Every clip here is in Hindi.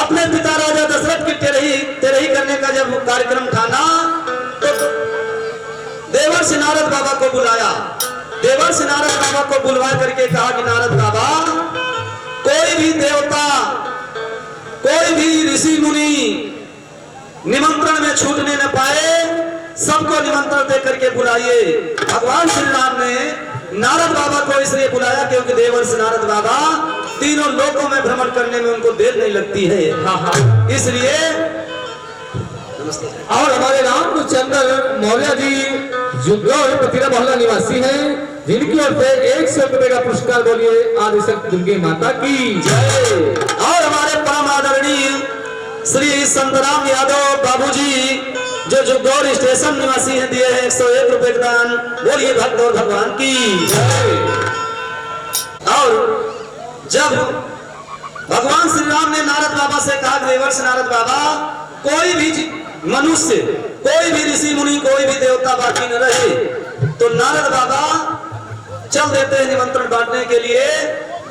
अपने पिता राजा दशरथ की तेरही करने का जब कार्यक्रम ठाना तो देवर्षि नारद बाबा को बुलाया। देवर्षि नारद बाबा को बुलवा करके कहा कि नारद बाबा, कोई भी देवता, कोई भी ऋषि मुनि निमंत्रण में छूटने न पाए, सबको निमंत्रण दे करके बुलाइए। भगवान श्री राम ने नारद बाबा को इसलिए बुलाया क्योंकि देवर्षि नारद बाबा तीनों लोकों में भ्रमण करने में उनको देर नहीं लगती है। इसलिए और हमारे रामचंद्र मौर्य जी जुग्गौर पतिरा मोहल्ला निवासी हैं, जिनकी ओर से 100 रुपए का पुरस्कार बोलिए आदिशक्ति दुर्गे माता की जय। और हमारे परम आदरणीय श्री संतराम यादव बाबूजी जो जुग्गौर स्टेशन निवासी हैं, दिए हैं 101 रुपए दान। बोलिए भक्त और भगवान की जय। और जब भगवान श्री राम ने नारद बाबा से कहा, देवर्षि नारद बाबा, कोई भी मनुष्य, कोई भी ऋषि मुनि, कोई भी देवता बाकी न रहे, तो नारद बाबा चल देते हैं निमंत्रण बांटने के लिए।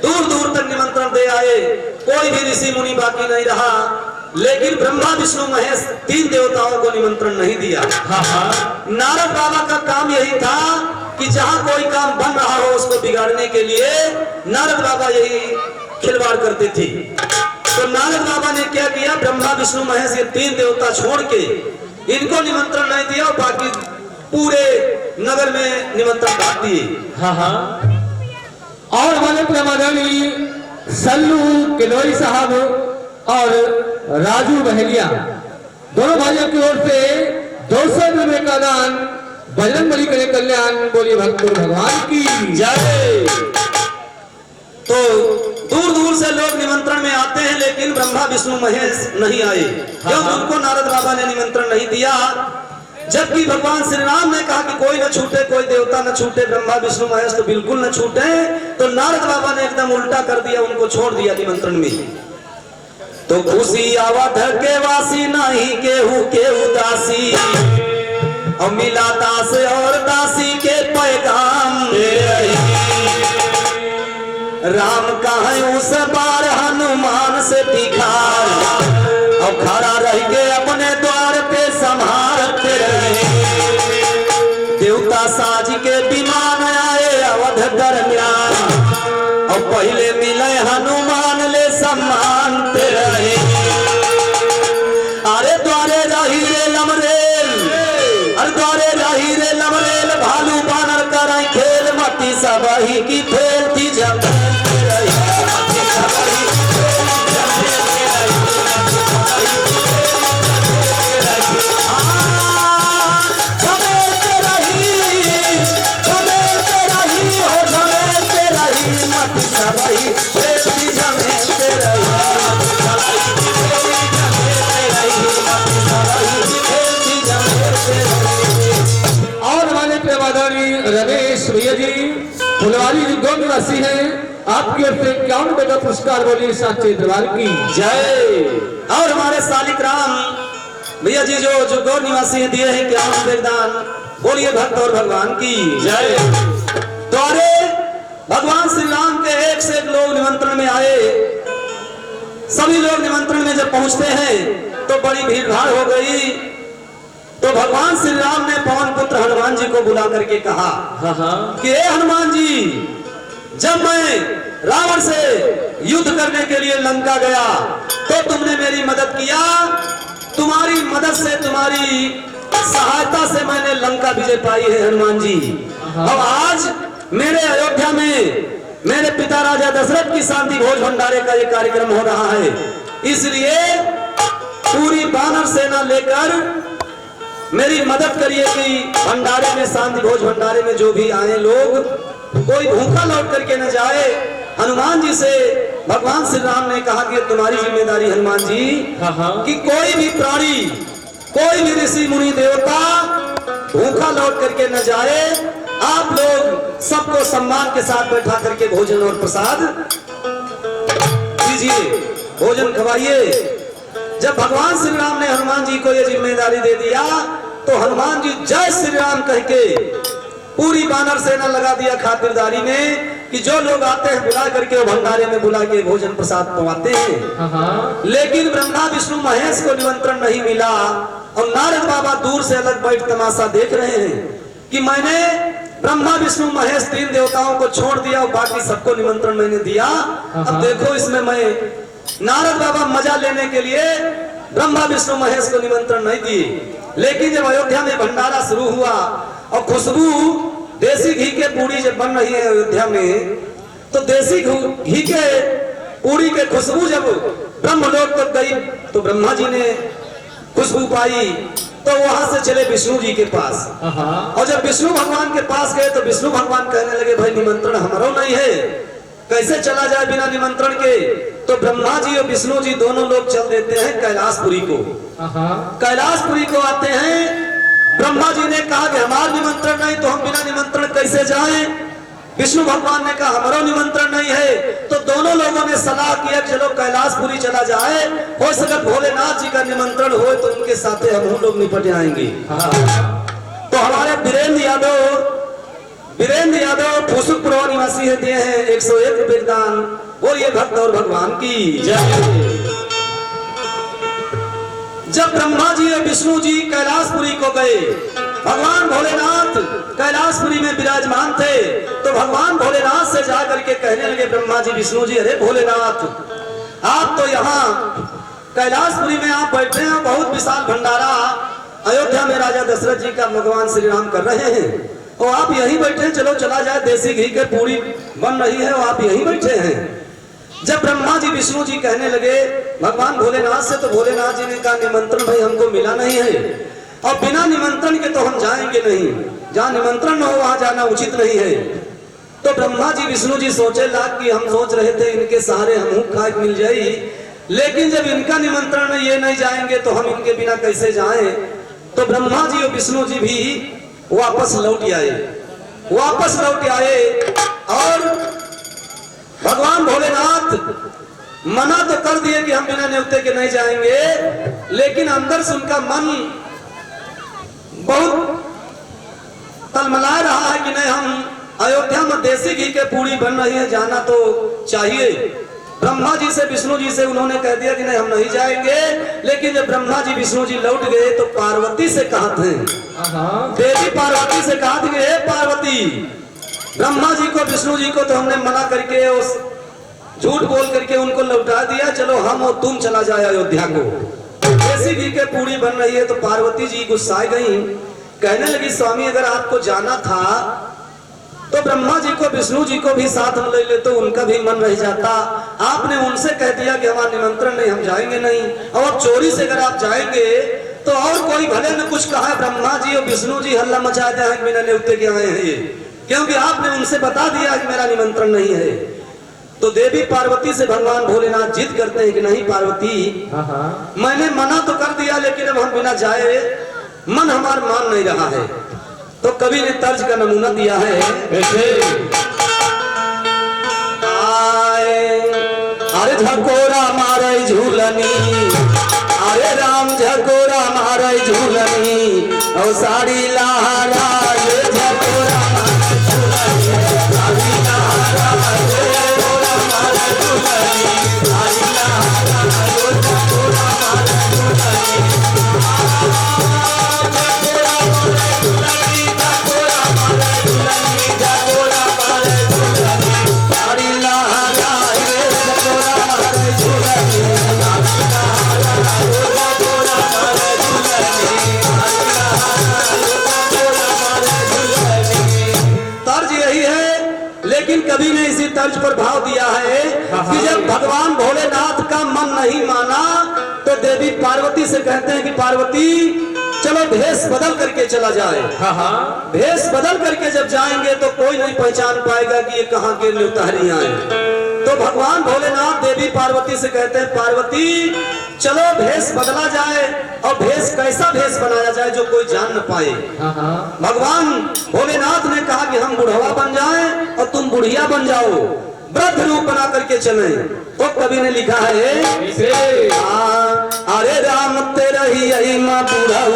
दूर दूर तक निमंत्रण दे आए, कोई भी ऋषि मुनि बाकी नहीं रहा। लेकिन ब्रह्मा विष्णु महेश 3 देवताओं को निमंत्रण नहीं दिया। नारद बाबा का काम यही था कि जहां कोई काम बन रहा हो उसको बिगाड़ने के लिए नारद बाबा यही खिलवाड़ करते थे। तो नारद बाबा ने क्या किया, ब्रह्मा विष्णु महेश ये 3 देवता छोड़ के इनको निमंत्रण नहीं दिया और बाकी पूरे नगर में निमंत्रण बांट दिए। और हमारे प्रमादानी सल्लू किलोई साहब और राजू बहलिया दोनों भाइयों की ओर से 200 रुपए का दान बजरंगबली करे कल्याण। बोलिए भक्त भगवान की जय। तो दूर दूर से लोग निमंत्रण में आते हैं, लेकिन ब्रह्मा विष्णु महेश नहीं आए क्योंकि उनको नारद बाबा ने निमंत्रण नहीं दिया। जबकि भगवान श्री राम ने कहा कि कोई न छूटे, कोई देवता न छूटे, ब्रह्मा विष्णु महेश तो बिल्कुल न छूटे। तो नारद बाबा ने एकदम उल्टा कर दिया, उनको छोड़ दिया निमंत्रण में। तो खुशी आवत के वासी नहीं केहू के उदासी, और मिला दास और दासी के पैगाम राम कहे उस बार हनुमान से दिखार, और खड़ा रह के अपने द्वार पे संभालते रहे। देवता साज के विमान आए अवध दरमियान, और पहले मिले हनुमान ले सम्मानते रहे। अरे द्वारे रही रे लमरेल, अरे द्वारे रही रे लमरेल, भालू बानर कराई खेल, मती सबही की फेल थी जब रमेश भैया जी फुलवारी जुग्गौर निवासी हैं, आपकी ओर से 51 रुपए का पुरस्कार बोलिए साचे दरबार की जय। और हमारे सालिक राम भैया जी जो जुग्गौर निवासी हैं, दिए हैं 51 रुपए दान। बोलिए भक्त और भगवान की जय। द्वारे भगवान श्री राम के एक से एक लोग निमंत्रण में आए। सभी लोग निमंत्रण में जब पहुंचते हैं तो बड़ी भीड़ भाड़ हो गई। तो भगवान श्री राम ने पवन पुत्र हनुमान जी को बुला करके कहा कि हे हनुमान जी, जब मैं रावण से युद्ध करने के लिए लंका गया तो तुमने मेरी मदद किया। तुम्हारी मदद से, तुम्हारी सहायता से मैंने लंका विजय पाई है हनुमान जी। अब आज मेरे अयोध्या में मेरे पिता राजा दशरथ की शांति भोज भंडारे का ये कार्यक्रम हो रहा है। इसलिए पूरी वानर सेना लेकर मेरी मदद करिए कि भंडारे में, शांति भोज भंडारे में जो भी आए लोग, कोई भूखा लौट करके न जाए। हनुमान जी से भगवान श्री राम ने कहा कि तुम्हारी जिम्मेदारी हनुमान जी कि कोई भी प्राणी, कोई भी ऋषि मुनि देवता भूखा लौट करके न जाए। आप लोग सबको सम्मान के साथ बैठा करके भोजन और प्रसाद दीजिए, भोजन खवाइए। जब भगवान श्री राम ने हनुमान जी को यह जिम्मेदारी दे दिया तो हनुमान जी जय श्री राम कह के पूरी वानर सेना लगा दिया खातिरदारी में। कि जो लोग आते हैं बुला करके वो भंडारे में बुला के भोजन प्रसाद पवाते हैं, लेकिन ब्रह्मा विष्णु महेश को निमंत्रण नहीं मिला और नारद बाबा दूर से अलग बैठ तमाशा देख रहे हैं कि मैंने ब्रह्मा विष्णु महेश 3 देवताओं को छोड़ दिया और बाकी सबको निमंत्रण मैंने दिया। अब देखो इसमें मैं नारद बाबा मजा लेने के लिए ब्रह्मा विष्णु महेश को निमंत्रण नहीं दिए, लेकिन जब अयोध्या में भंडारा शुरू हुआ और खुशबू देसी घी के पूरी जब बन रही है अयोध्या में, तो देसी घी के पूरी के खुशबू जब ब्रह्मलोक तक गई तो ब्रह्मा जी ने खुशबू पाई तो वहां से चले विष्णु जी के पास। और जब विष्णु भगवान के पास गए तो विष्णु भगवान कहने लगे भाई निमंत्रण हमारा नहीं है, कैसे चला जाए बिना निमंत्रण के। तो ब्रह्मा जी और विष्णु जी दोनों लोग चल देते हैं कैलाशपुरी को। कैलाशपुरी को आते हैं, ब्रह्मा जी ने कहा कि हमारा निमंत्रण नहीं तो हम बिना निमंत्रण कैसे जाएं। विष्णु भगवान ने कहा हमारा निमंत्रण नहीं है। तो दोनों लोगों ने सलाह किया चलो कैलाशपुरी चला जाए, हो सके भोलेनाथ जी का निमंत्रण हो तो उनके साथ हम लोग निपट जाएंगे। तो हमारे वीरेंद्र यादव फुसुकपुर निवासी है, दिए हैं 101 रुपए दान। बोलिए भक्त और भगवान की जय। जब ब्रह्मा जी और विष्णु जी कैलाशपुरी को गए, भगवान भोलेनाथ कैलाशपुरी में विराजमान थे, तो भगवान भोलेनाथ से जाकर के कहने लगे ब्रह्मा जी विष्णु जी, अरे भोलेनाथ आप तो यहाँ कैलाशपुरी में आप बैठे हैं, बहुत विशाल भंडारा अयोध्या में राजा दशरथ जी का भगवान श्री राम कर रहे हैं और आप यहीं बैठे हैं, चलो चला जाए, देसी घी के पूरी बन रही है और आप यहीं बैठे हैं। जब ब्रह्मा जी विष्णु जी कहने लगे भगवान भोलेनाथ से, तो भोलेनाथ जी ने कहा निमंत्रण भाई हमको मिला नहीं है और बिना निमंत्रण के तो हम जाएंगे नहीं, जहाँ निमंत्रण न हो वहां जाना उचित नहीं है। तो ब्रह्मा जी विष्णु जी सोचे लाग कि हम सोच रहे थे इनके सहारे हम खाए मिल जाए, लेकिन जब इनका निमंत्रण ये नहीं जाएंगे तो हम इनके बिना कैसे जाएं। तो ब्रह्मा जी और विष्णु जी भी वापस लौट आए और भगवान भोलेनाथ मना तो कर दिए कि हम बिना न्योते के नहीं जाएंगे, लेकिन अंदर से उनका मन बहुत तलमला रहा है कि नहीं हम अयोध्या में देसी घी के पूरी बन रही है, जाना तो चाहिए। ब्रह्मा जी से विष्णु जी से उन्होंने कह दिया कि नहीं हम नहीं जाएंगे, लेकिन जब ब्रह्मा जी विष्णु जी लौट गए तो पार्वती से कहा थे, देवी पार्वती से कहा थी हे पार्वती, ब्रह्मा जी को विष्णु जी को तो हमने मना करके उस झूठ बोल करके उनको लौटा दिया, चलो हम और तुम चला जाए अयोध्या को, देसी घी के पूरी बन रही है। तो पार्वती जी गुस्सा गई, कहने लगी स्वामी अगर आपको जाना था तो ब्रह्मा जी को विष्णु जी को भी साथ में ले लेते, तो उनका भी मन रह जाता। आपने उनसे कह दिया कि हमारा निमंत्रण नहीं, हम जाएंगे नहीं, और चोरी से अगर आप जाएंगे तो और कोई भले न कुछ कहा, ब्रह्मा जी और विष्णु जी हल्ला मचा दे बिना न्योते के आए हैं, क्योंकि आपने उनसे बता दिया कि मेरा निमंत्रण नहीं है। तो देवी पार्वती से भगवान भोलेनाथ जिद करते हैं कि नहीं पार्वती, मैंने मना तो कर दिया लेकिन अब हम बिना जाए मन हमारा मान नहीं रहा है। तो कवि ने तर्ज का नमूना दिया है अरे झकोरा मारे झूलनी, अरे राम झकोरा मारे झूलनी और साड़ी लहरा झकोरा कवि ने इसी तर्ज पर भाव दिया है कि जब भगवान भोलेनाथ का मन नहीं माना तो देवी पार्वती से कहते हैं कि पार्वती चलो भेष बदल करके चला जाए। भेष बदल करके जब जाएंगे तो कोई नहीं पहचान पाएगा कि ये कहाँ के न्योतारी आए। तो भगवान भोलेनाथ देवी पार्वती से कहते हैं पार्वती चलो भेष बदला जाए, और भेष कैसा भेष बनाया जाए जो कोई जान न पाए। भगवान भोलेनाथ ने कहा कि हम बुढ़वा बन जाएं और तुम बुढ़िया बन जाओ, वृद्ध रूप बना करके चले। तो कवि ने लिखा है अरे राम तेरा ही यही माँ बुढ़ाऊ,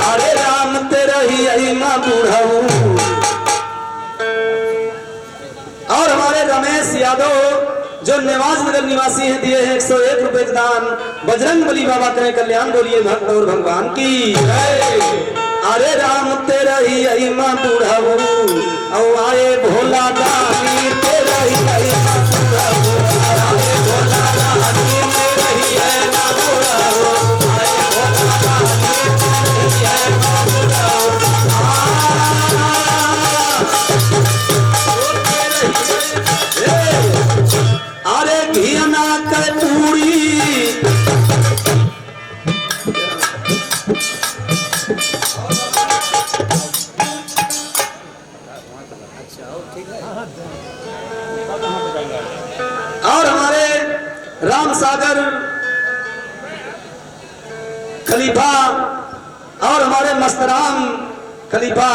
अरे राम तेरा ही यही माँ बुढ़ाऊ, रमेश यादव जो निवास नगर निवासी हैं दिए हैं 101 रुपए का दान। बजरंग बली बाबा करें कल्याण, बोलिए भक्त और भगवान की जय। अरे राम तेरा ही आई माँ बुढ़ाऊ और आए भोला दानी तेरा ही आई माँ बुढ़ाऊ, आए भोला दानी तेरा ही आई माँ बुढ़ाऊ, आए भोला दानी तेरा ही आई माँ बुढ़ाऊ। अरे घियाना के पूरी और हमारे राम सागर खलीफा और हमारे मस्तराम खलीफा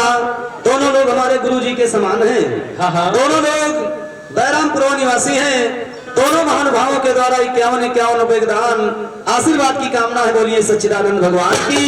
दोनों लोग हमारे गुरुजी के समान हैं। दोनों लोग बैरामपुर निवासी हैं। दोनों महानुभावों के द्वारा 51 रुपए का दान आशीर्वाद की कामना है, बोलिए सच्चिदानंद भगवान की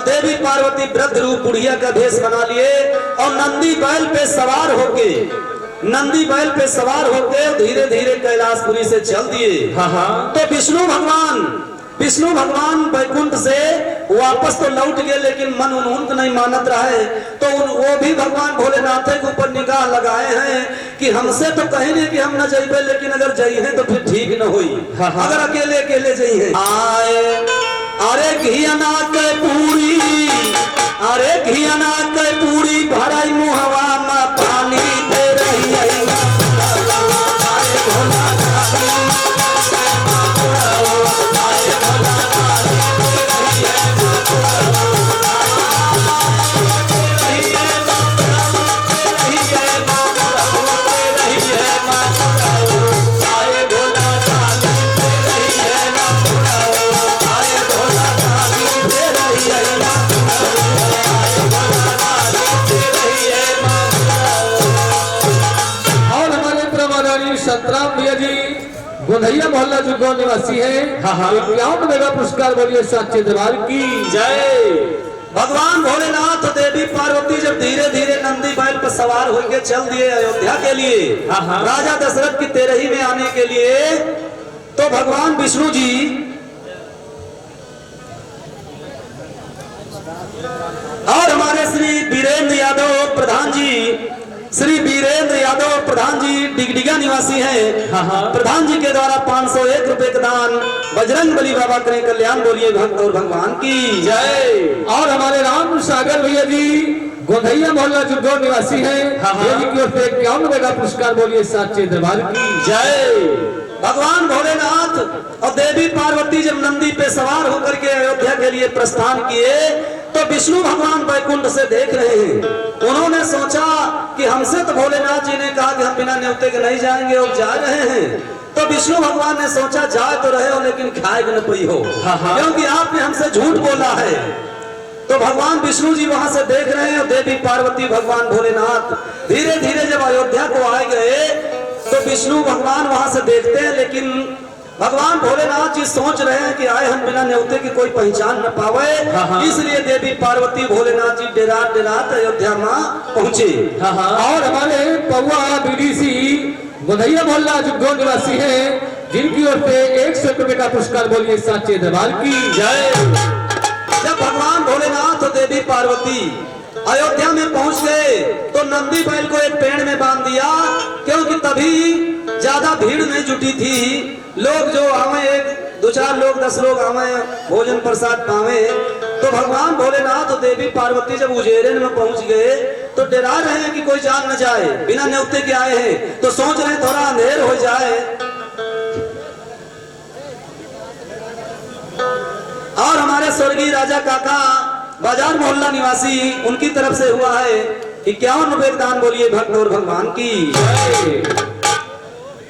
देवी पार्वती वृद्ध रूप बुढ़िया का भेष बना लिए और नंदी बैल पे सवार होके धीरे धीरे कैलाशपुरी से चल दिए। तो विष्णु भगवान वैकुंठ से वापस तो लौट गए, लेकिन मन उन्होंने नहीं मानत रहे। तो वो भी भगवान भोलेनाथ के ऊपर निगाह लगाए हैं कि हमसे तो कहीं नहीं कि हम न जाइए, लेकिन अगर जाइए तो फिर ठीक न हुई, अगर अकेले अकेले जाइए। आए अरे घियाना के पूरी, अरे घियाना के पूरी भराई मुहवा में पानी दे रही है। गोंधैया मोहल्ला जुगौर निवासी है। 51 रुपए का पुरस्कार, बोलिए सच्चे दरबार की जय। भगवान भोलेनाथ देवी पार्वती जब धीरे धीरे नंदी बैल पर सवार होकर चल दिए अयोध्या के लिए, राजा दशरथ की 13वीं में आने के लिए, तो भगवान विष्णु जी और हमारे श्री वीरेंद्र यादव प्रधान जी डिगडिगा निवासी हैं। प्रधान जी के द्वारा 501 रुपए का दान बजरंग बली बाबा करें कल्याण, बोलिए भक्त और भगवान की जय। और हमारे राम सागर भैया जी गोंधैया मोहल्ला जुगौर निवासी हैं। देवी की ओर से 51 रुपए का पुरस्कार, बोलिए सच्चे दरबार की जय। भगवान भोलेनाथ और देवी पार्वती जब नंदी पे सवार होकर के अयोध्या के लिए प्रस्थान किए, तो विष्णु भगवान वैकुंठ से देख रहे हैं। उन्होंने सोचा कि हमसे तो भोलेनाथ जी ने कहा कि हम बिना न्योते के नहीं जाएंगे, और जा रहे हैं। तो विष्णु भगवान ने सोचा जाए तो रहे हो, लेकिन खाए न पी हो, क्योंकि आपने हमसे झूठ बोला है। तो भगवान विष्णु जी वहां से देख रहे हैं, और देवी पार्वती भगवान भोलेनाथ धीरे धीरे जब अयोध्या को आए गए, तो विष्णु भगवान वहां से देखते हैं, लेकिन भगवान भोलेनाथ जी सोच रहे हैं कि आए हम बिना न्योते की कोई पहचान न पावे, इसलिए देवी पार्वती भोलेनाथ जी डेरात अयोध्या में पहुंचे। और हमारे पौआ बीडीसी गोंधैया मोहल्ला जुगौर निवासी है, जिनकी ओर से 100 रुपए का पुरस्कार, बोलिए सच्चे दरबार की जय। जब भगवान भोलेनाथ और देवी पार्वती अयोध्या में पहुंच गए, तो नंदी बैल को एक पेड़ में बांध दिया, क्योंकि तभी ज्यादा भीड़ नहीं जुटी थी। लोग जो आवे, एक दो चार लोग 10 लोग आवे, भोजन प्रसाद पावे। तो भगवान भोलेनाथ और देवी पार्वती जब उज्जैन में पहुंच गए तो डरा रहे हैं कि कोई जान न जाए, बिना न्योते के आए हैं। तो सोच रहे हैं थोड़ा अंधेर हो जाए। और हमारे स्वर्गीय राजा काका बाजार मोहल्ला निवासी, उनकी तरफ से हुआ है 51 रुपए दान। बोलिए भक्त और भगवान की जय।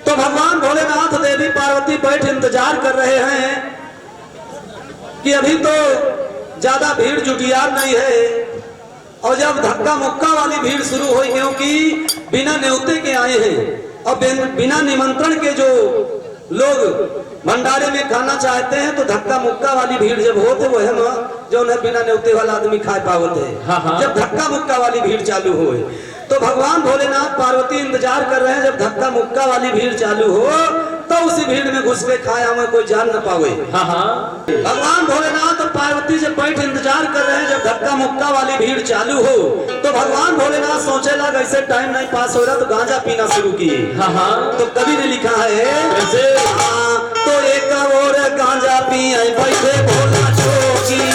तो भगवान भोलेनाथ देवी पार्वती बैठ इंतजार कर रहे हैं कि अभी तो ज्यादा भीड़ जुटियार नहीं है। और जब धक्का मुक्का वाली भीड़ शुरू हुई, क्योंकि बिना न्योते के आए हैं और बिना निमंत्रण के जो लोग भंडारे में खाना चाहते हैं, तो धक्का मुक्का वाली भीड़ जब होते वो है ना जो उन्हें बिना न्योते वाला आदमी खा पावते हैं। जब धक्का मुक्का वाली भीड़ चालू हो तो भगवान भोलेनाथ पार्वती इंतजार कर रहे हैं जब धक्का मुक्का वाली भीड़ चालू हो तो उसी भीड़ में घुस के खाया में कोई जान न पावे। भगवान भोलेनाथ और पार्वती जब बैठ इंतजार कर रहे हैं जब धक्का मुक्का वाली भीड़ चालू हो तो भगवान भोलेनाथ सोचे लग ऐसे टाइम नहीं पास हो रहा तो गांजा पीना शुरू किए। तो कवि ने लिखा है तो एक और गांजा पिए बैठे भोला जोगी,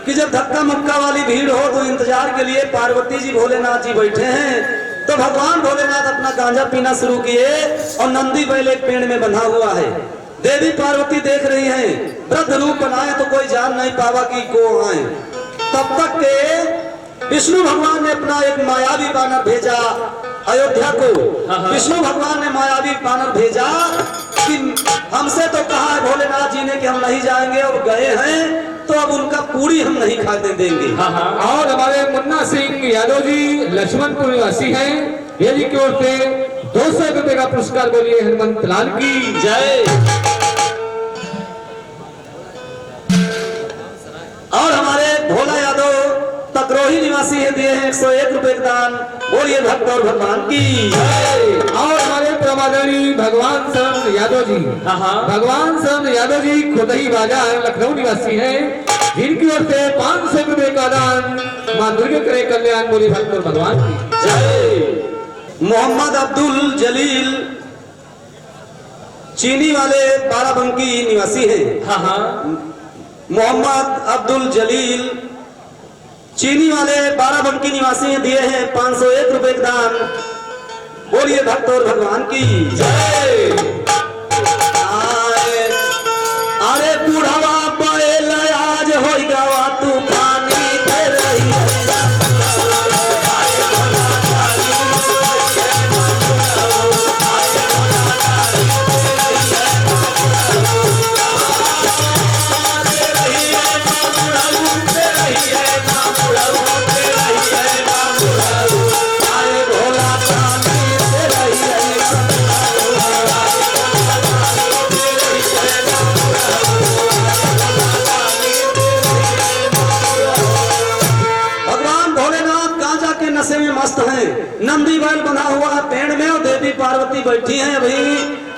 कि जब धक्का मुक्का वाली भीड़ हो तो इंतजार के लिए पार्वती जी भोलेनाथ जी बैठे हैं। तो भगवान भोलेनाथ अपना गांजा पीना शुरू किए और नंदी बैल एक पेड़ में बंधा हुआ है। देवी पार्वती देख रही हैं, वृद्ध रूप बनाए तो कोई जान नहीं पावा कि को आए। तब तक के विष्णु भगवान ने अपना एक मायावी बानर भेजा अयोध्या को। विष्णु भगवान ने मायावी बानर भेजा कि हमसे तो कहा है भोलेनाथ जी ने कि हम नहीं जाएंगे, और गए हैं तो अब उनका पूरी हम नहीं खाते देंगे। और हमारे मुन्ना सिंह यादव जी लक्ष्मणपुर निवासी हैं, ये जी की ओर से 200 रुपए का पुरस्कार। बोलिए हनुमंत लाल की जय। और हमारे भोला यादव तकरोही निवासी है, दिए हैं 101 रुपए दान। बोलिए भक्त और भगवान की जय। और हमारे प्रमादरणीय भगवान शरण यादव जी, भगवान शरण यादव जी खुदही बाजार लखनऊ निवासी हैं, जिनकी ओर से 500 रुपए का दान। मां दुर्गा करे कल्याण। बोलिए भक्त और भगवान की जय। मोहम्मद अब्दुल जलील चीनी वाले बाराबंकी निवासी हैं। मोहम्मद अब्दुल जलील चीनी वाले बाराबंकी निवासी दिए हैं 501 रुपए दान। बोलिए भक्त और भगवान की जय। अरे बुढ़ावा बैल आज हो गवा तूफानी दे रही है। नंदी बैल बना हुआ है पेड़ में और देवी पार्वती बैठी हैं, अभी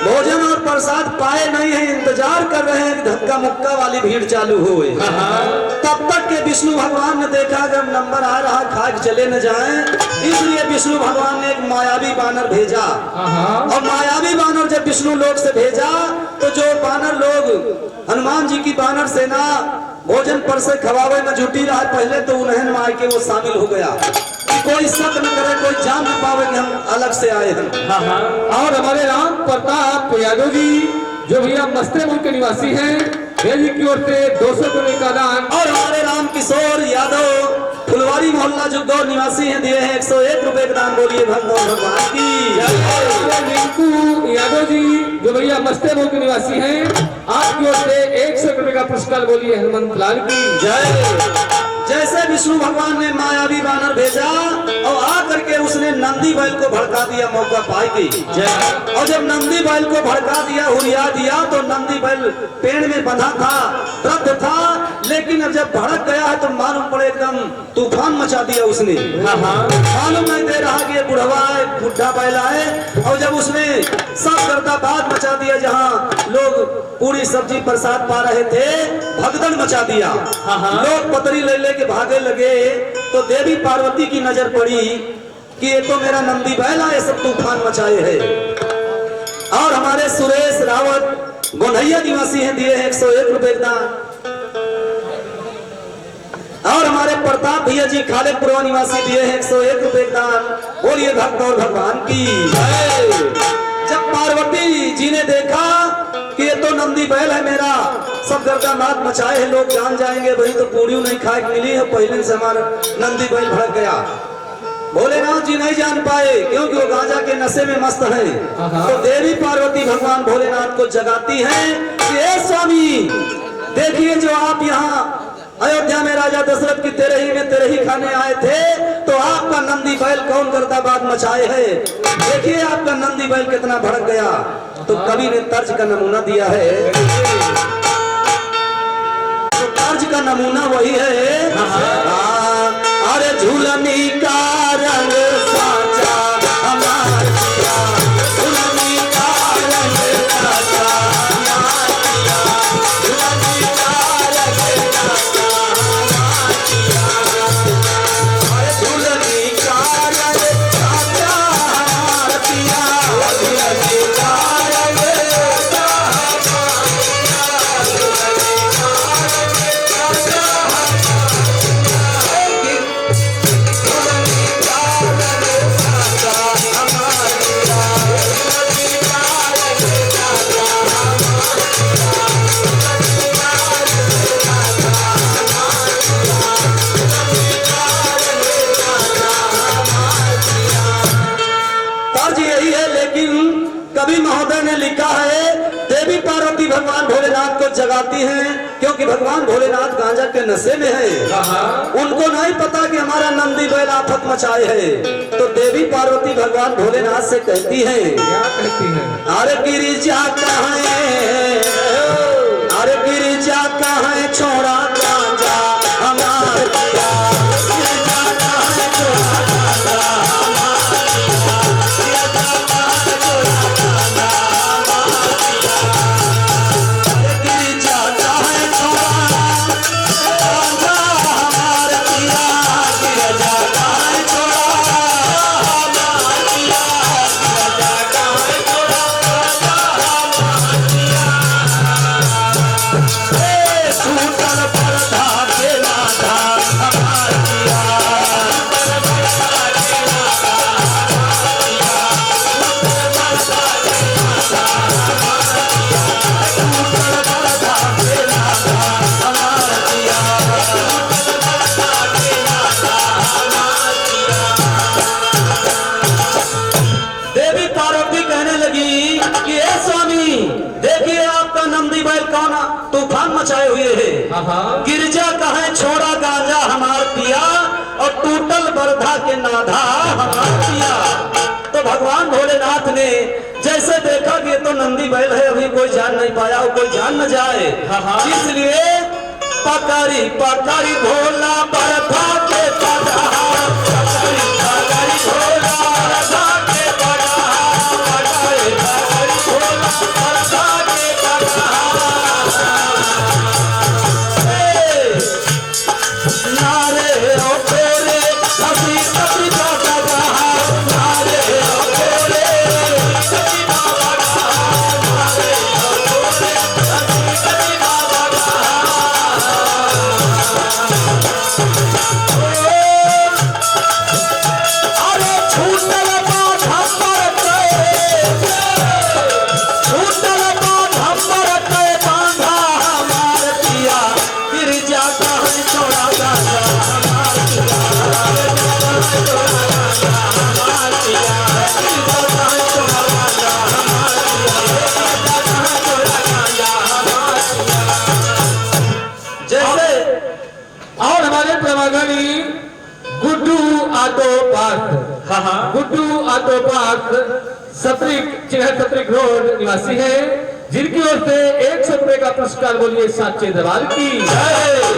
भोजन और प्रसाद पाए नहीं है, इंतजार कर रहे हैं कि धक्का मुक्का वाली भीड़ चालू हो गई। तब तक के विष्णु भगवान ने देखा जब नंबर आ रहा खाक चले न जाएं, इसलिए विष्णु भगवान ने एक मायावी बानर भेजा। और मायावी बानर जब विष्णु लोक से भेजा तो जो बानर लोग हनुमान जी की बानर सेना भोजन पर से खवावे में जुटी रहा, पहले तो उन्हें मार के वो शामिल हो गया कि कोई शक न करे, कोई जान न पावे कि हम अलग से आए हैं। और हमारे राम प्रताप यादव जी जो भैया मस्तेपुर के निवासी हैं, वे जी की ओर से 200 रुपए का दान। और हमारे राम किशोर यादव फुलवारी मोहल्ला जो गौर निवासी हैं दिए हैं 101 रुपए का दान। बोलिए भक्त और भगवान की जय। रिंकू यादव जी जो भैया मस्तेपुर के निवासी हैं, आपकी ओर से 100 रुपए का पुरस्कार। बोलिए हनुमंत लाल की जय। जैसे विष्णु भगवान ने मायावी बानर भेजा और आकर के उसने नंदी बैल को भड़का दिया मौका पाई की। और जब नंदी बैल को भड़का दिया, हुरिया दिया, तो नंदी बैल पेड़ में बंधा था, दर्द था, लेकिन अब जब भड़क गया है तो मालूम पड़े एकदम तूफान मचा दिया उसने। मालूम नहीं दे रहा कि बुढ़वा है, बुढ़ा बैल है। और जब उसने सब करता बात मचा दिया, जहाँ लोग पूरी सब्जी प्रसाद पा रहे थे, भगदड़ मचा दिया। लोग पतरी ले लेके भागे लगे तो देवी पार्वती की नजर पड़ी कि ये तो मेरा नंदी बैल है, सब तूफान मचाए है। और हमारे सुरेश रावत गोंधैया निवासी हैं दिए हैं 101 रुपए दान। और हमारे प्रताप भैया जी खालिकपुर निवासी दिए हैं 101 रुपए दान। बोलिए भक्त और भगवान की जय। जब पार्वती जी ने देखा कि ये तो नंदी बैल है मेरा, सब गर्दा नाथ मचाए हैं, लोग जान जाएंगे, वही तो पूरी नहीं खाए मिली है, पहले से हमारा नंदी बैल भड़क गया। भोलेनाथ जी नहीं जान पाए क्योंकि वो गांजा के नशे में मस्त है। तो देवी पार्वती भगवान भोलेनाथ को जगाती हैं कि ए स्वामी, देखिए जो आप यहाँ अयोध्या में राजा दशरथ की तेरे ही खाने आए थे, तो आपका नंदी बैल कौन करता बात मचाए है, देखिए आपका नंदी बैल कितना भड़क गया। तो कवि ने तर्ज का नमूना दिया है, तो तर्ज का नमूना वही है। अरे झूलनी का रंग साचा हमारा, झूलनी का रंग साचा हमारा, झूलनी का रंग साचा हमारा, अरे झूलनी का रंग साचा हमारा पिया, झूलनी का कवि महोदय ने लिखा है देवी पार्वती भगवान भोलेनाथ को जगाती हैं क्योंकि भगवान भोलेनाथ गांजा के नशे में है। उनको नहीं पता कि हमारा नंदी बैल आफत मचाए है। तो देवी पार्वती भगवान भोलेनाथ से कहती है, अरे गिरिजा कहाँ है, अरे गिरिजा कहाँ है, छोड़ा गांजा हमारे पिया, गिरिजा कहाँ है, छोड़ा गांजा तूफान मचाए हुए है। गिरजा कहे छोड़ा गांजा हमार पिया, और टूटल बरधा के नाधा हमार पिया। तो भगवान भोलेनाथ ने जैसे देखा कि ये तो नंदी बैल है, अभी कोई जान नहीं पाया और कोई जान न जाए, इसलिए पकड़ी पकड़ी भोला बरधा के पढ़ा, पकड़ी पकड़ी भोला बरधा के पढ़ा, पकड़ी पकड़ी भोला बरधा के पढ़ा। Auto park. हाँ हाँ गुड्डू ऑटो पार्क सत्रिक चिन्ह सत्रिक रोड निवासी है, जिनकी ओर से 100 रुपए का पुरस्कार बोलिए साचे दरबार की जय।